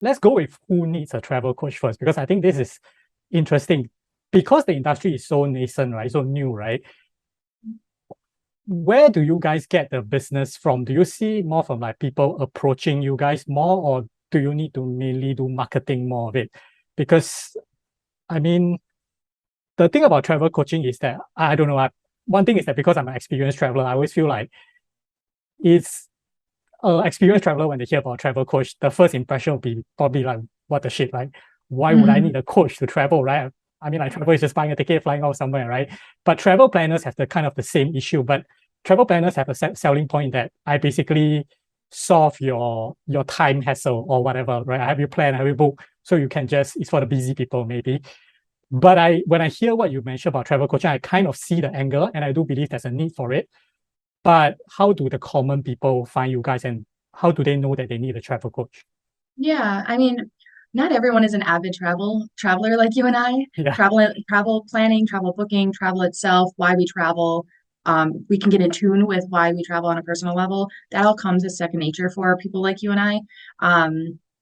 let's go with who needs a travel coach first, because I think this is interesting. Because the industry is so nascent, right? So new, right? Where do you guys get the business from? Do you see more from like people approaching you guys more, or do you need to mainly do marketing more of it? Because I mean, the thing about travel coaching is that I don't know. One thing is that because I'm an experienced traveler, I always feel like it's experienced traveler when they hear about travel coach, the first impression will be probably like, what the shit, right? Why would I need a coach to travel, right? I mean, like travel is just buying a ticket, flying out somewhere, right? But travel planners have the kind of the same issue. But travel planners have a selling point that I basically solve your time hassle or whatever, right? I have you plan, I have you book, so you can just, it's for the busy people maybe. But when I hear what you mentioned about travel coaching, I kind of see the angle, and I do believe there's a need for it. But how do the common people find you guys, and how do they know that they need a travel coach? Yeah, I mean, not everyone is an avid traveler like you and I. Yeah. Travel planning, travel booking, travel itself, why we travel. We can get in tune with why we travel on a personal level. That all comes as second nature for people like you and I.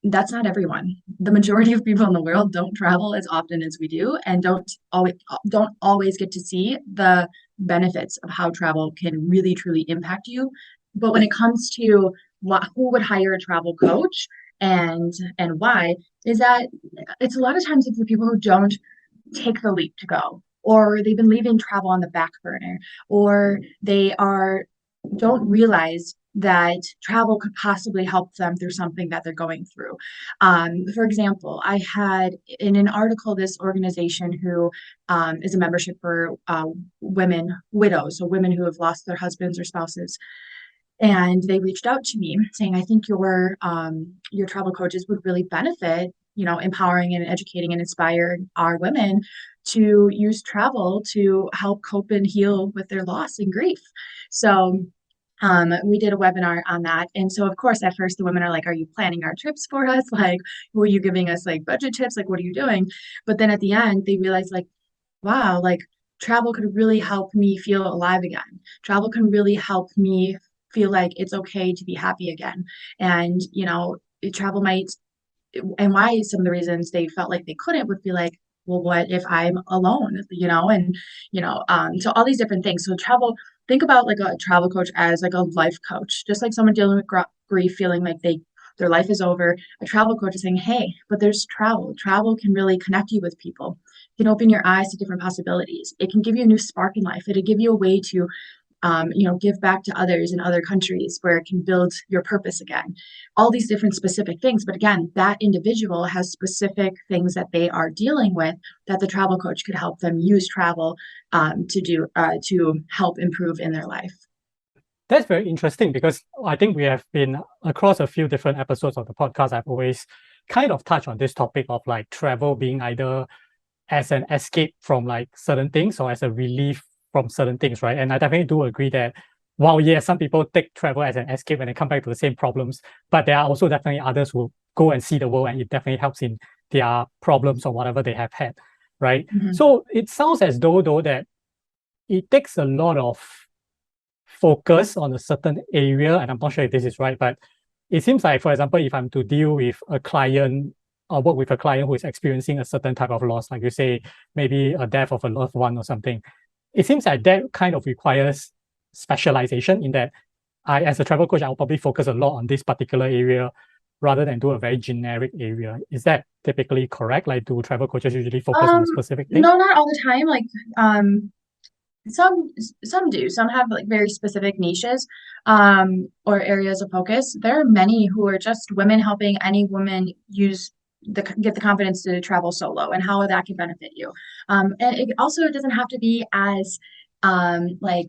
That's not everyone. The majority of people in the world don't travel as often as we do, and don't always get to see the benefits of how travel can really truly impact you. But when it comes to who would hire a travel coach, and why is that it's a lot of times it's the people who don't take the leap to go, or they've been leaving travel on the back burner, or they are don't realize that travel could possibly help them through something that they're going through. For example, I had in an article this organization who is a membership for women widows, so women who have lost their husbands or spouses, and they reached out to me saying, I think your travel coaches would really benefit, empowering and educating and inspire our women to use travel to help cope and heal with their loss and grief. So we did a webinar on that. And so, of course, at first the women are like, are you planning our trips for us? Like, were you giving us like budget tips? Like, what are you doing? But then at the end, they realized, like, wow, like travel could really help me feel alive again. Travel can really help me feel like it's okay to be happy again. And, travel might, and why some of the reasons they felt like they couldn't would be like, well, what if I'm alone, and, so all these different things. So think about like a travel coach as like a life coach, just like someone dealing with grief, feeling like their life is over. A travel coach is saying, hey, but there's travel. Travel can really connect you with people. It can open your eyes to different possibilities. It can give you a new spark in life. It'll give you a way to give back to others in other countries where it can build your purpose again. All these different specific things. But again, that individual has specific things that they are dealing with that the travel coach could help them use travel to help improve in their life. That's very interesting, because I think we have been across a few different episodes of the podcast. I've always kind of touched on this topic of like travel being either as an escape from like certain things or as a relief from certain things, right? And I definitely do agree that while yes, some people take travel as an escape and they come back to the same problems, but there are also definitely others who go and see the world, and it definitely helps in their problems or whatever they have had, right? Mhm. So it sounds as though that it takes a lot of focus on a certain area, and I'm not sure if this is right, but it seems like, for example, if I'm to deal with a client or work with a client who is experiencing a certain type of loss, like you say, maybe a death of a loved one or something, it seems like that kind of requires specialization, in that as a travel coach, I'll probably focus a lot on this particular area rather than do a very generic area. Is that typically correct? Like, do travel coaches usually focus on Um, a specific thing? no, not all the time. Like, some some do. Some have like very specific niches, or areas of focus. There are many who are just women helping any woman get the confidence to travel solo and how that can benefit you. And it also doesn't have to be as like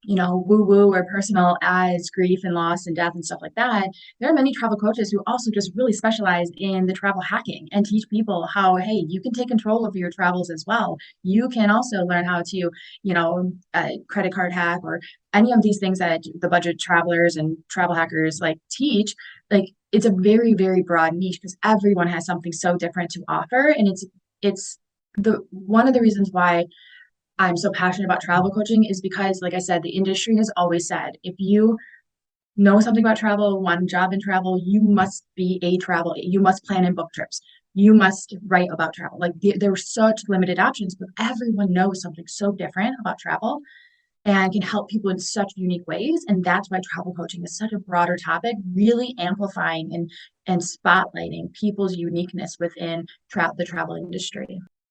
woo woo or personal as grief and loss and death and stuff like that. There are many travel coaches who also just really specialize in the travel hacking and teach people how, hey, you can take control of your travels as well. You can also learn how to credit card hack or any of these things that the budget travelers and travel hackers like teach. Like it's a very, very broad niche because everyone has something so different to offer. And it's the one of the reasons why I'm so passionate about travel coaching is because, like I said, the industry has always said if you know something about travel, want a job in travel, you must be a travel, you must plan and book trips. You must write about travel. Like there are such limited options, but everyone knows something so different about travel and can help people in such unique ways. And that's why travel coaching is such a broader topic, really amplifying and spotlighting people's uniqueness within the travel industry.